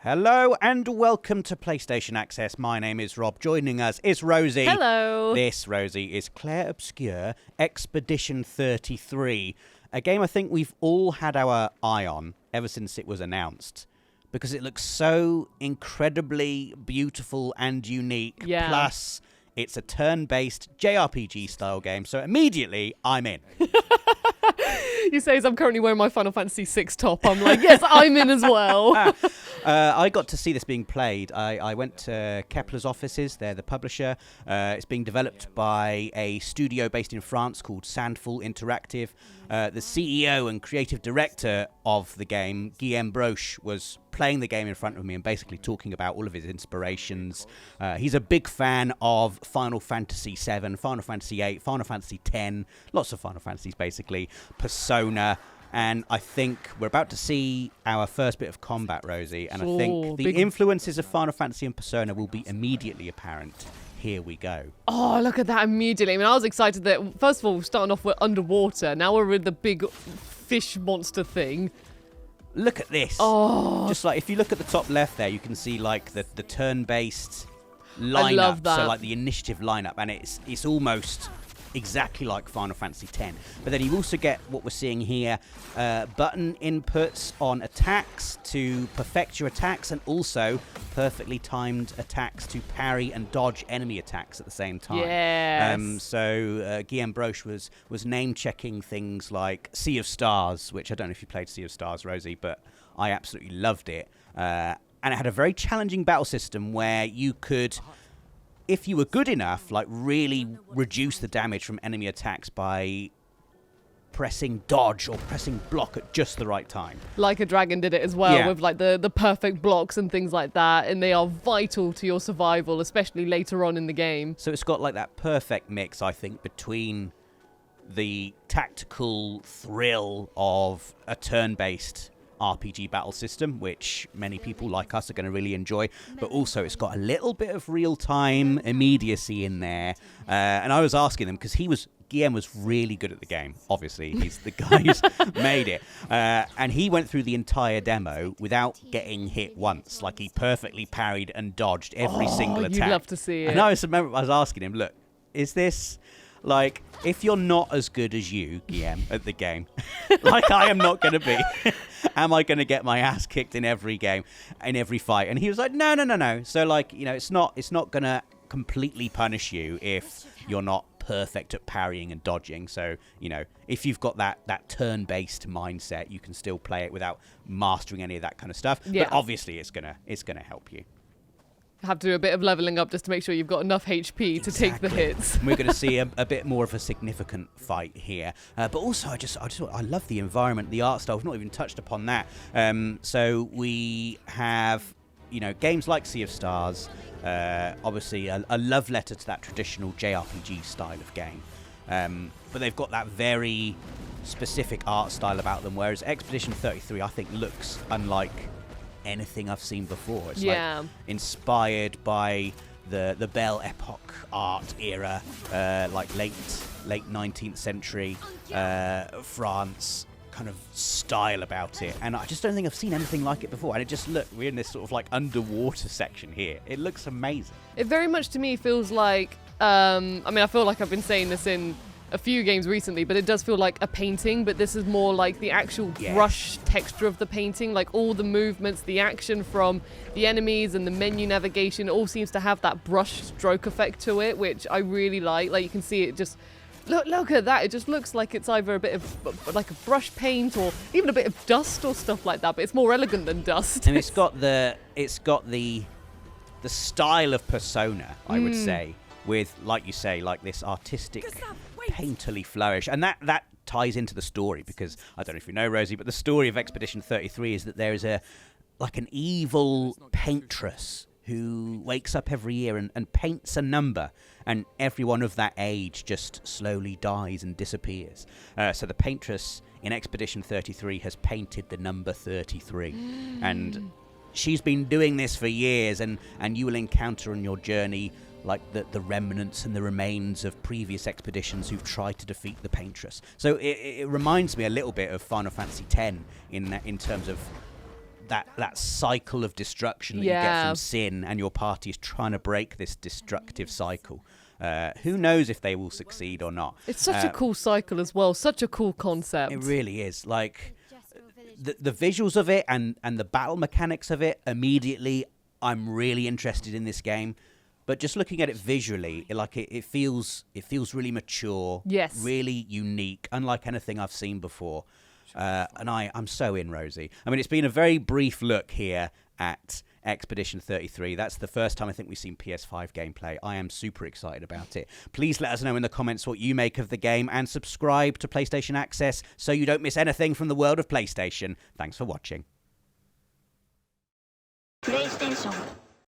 Hello and welcome to PlayStation Access. My name is Rob. Joining us is Rosie. Hello. This, Rosie, is Clair Obscur Expedition 33, a game I think we've all had our eye on ever since it was announced because it looks so incredibly beautiful and unique. Yeah. Plus, it's a turn-based JRPG style game, so immediately I'm in. You say as I'm currently wearing my Final Fantasy VI top, I'm like, yes, I'm in as well. I got to see this being played. I went to Kepler's offices. They're the publisher. It's being developed by a studio based in France called Sandful Interactive. The CEO and creative director of the game, Guillaume Broche, was playing the game in front of me and basically talking about all of his inspirations. He's a big fan of Final Fantasy VII, Final Fantasy VIII, Final Fantasy X, lots of Final Fantasies basically, Persona, and I think we're about to see our first bit of combat, Rosie, and I think the influences of Final Fantasy and Persona will be immediately apparent. Here we go. Oh, look at that immediately. I mean, I was excited that, first of all, starting off, we're underwater. Now we're with the big fish monster thing. Look at this. Oh. Just like, if you look at the top left there, you can see like the turn-based lineup. I love that. So like the initiative lineup, and it's almost exactly like Final Fantasy X. But then you also get what we're seeing here, button inputs on attacks to perfect your attacks, and also perfectly timed attacks to parry and dodge enemy attacks at the same time. Yes. So Guillaume Broche was name-checking things like Sea of Stars, which I don't know if you played Sea of Stars, Rosie, but I absolutely loved it. And it had a very challenging battle system where you could, if you were good enough, like really reduce the damage from enemy attacks by pressing dodge or pressing block at just the right time. Like a Dragon did it as well, with like the perfect blocks and things like that, and they are vital to your survival, especially later on in the game. So it's got like that perfect mix, I think, between the tactical thrill of a turn-based RPG battle system, which many people like us are going to really enjoy, but also it's got a little bit of real-time immediacy in there. And I was asking them, because Guillaume was really good at the game. Obviously, he's the guy who's made it. And he went through the entire demo without getting hit once. Like, he perfectly parried and dodged every single attack. You'd love to see it. And I was asking him, look, is this... like, if you're not as good as you, Guillaume, at the game, like I am not going to be, am I going to get my ass kicked in every game, in every fight? And he was like, no. So, like, you know, it's not going to completely punish you if you're not perfect at parrying and dodging. So, you know, if you've got that turn-based mindset, you can still play it without mastering any of that kind of stuff. Yeah. But obviously, it's gonna help you. Have to do a bit of leveling up just to make sure you've got enough HP to take the hits. We're going to see a bit more of a significant fight here. But also, I love the environment, the art style. We've not even touched upon that. So we have, you know, games like Sea of Stars, obviously a love letter to that traditional JRPG style of game. But they've got that very specific art style about them, whereas Expedition 33, I think, looks unlike anything I've seen before. It's like inspired by the Belle Epoque art era, like late 19th century France kind of style about it, and I just don't think I've seen anything like it before. And it just we're in this sort of like underwater section here. It looks amazing. It very much to me feels like I mean, I feel like I've been saying this in a few games recently, but it does feel like a painting, but this is more like the actual brush texture of the painting, like all the movements, the action from the enemies and the menu navigation, it all seems to have that brush stroke effect to it, which I really like. Like, you can see it just, look at that, it just looks like it's either a bit of like a brush paint or even a bit of dust or stuff like that, but it's more elegant than dust. And it's got the style of Persona, I would say, with, like you say, like this artistic painterly flourish, and that ties into the story, because I don't know if you know, Rosie, but the story of Expedition 33 is that there is an evil paintress who wakes up every year and paints a number, and everyone of that age just slowly dies and disappears. So the paintress in Expedition 33 has painted the number 33, and she's been doing this for years, and you will encounter on your journey like the remnants and the remains of previous expeditions who've tried to defeat the paintress. So it reminds me a little bit of Final Fantasy X in terms of that cycle of destruction that you get from sin, and your party is trying to break this destructive cycle. Who knows if they will succeed or not? It's such a cool cycle as well. Such a cool concept. It really is. Like the visuals of it and the battle mechanics of it. Immediately, I'm really interested in this game. But just looking at it visually, it feels really mature. Yes. Really unique, unlike anything I've seen before. And I'm so in, Rosie. I mean, it's been a very brief look here at Expedition 33. That's the first time I think we've seen PS5 gameplay. I am super excited about it. Please let us know in the comments what you make of the game, and subscribe to PlayStation Access so you don't miss anything from the world of PlayStation. Thanks for watching. PlayStation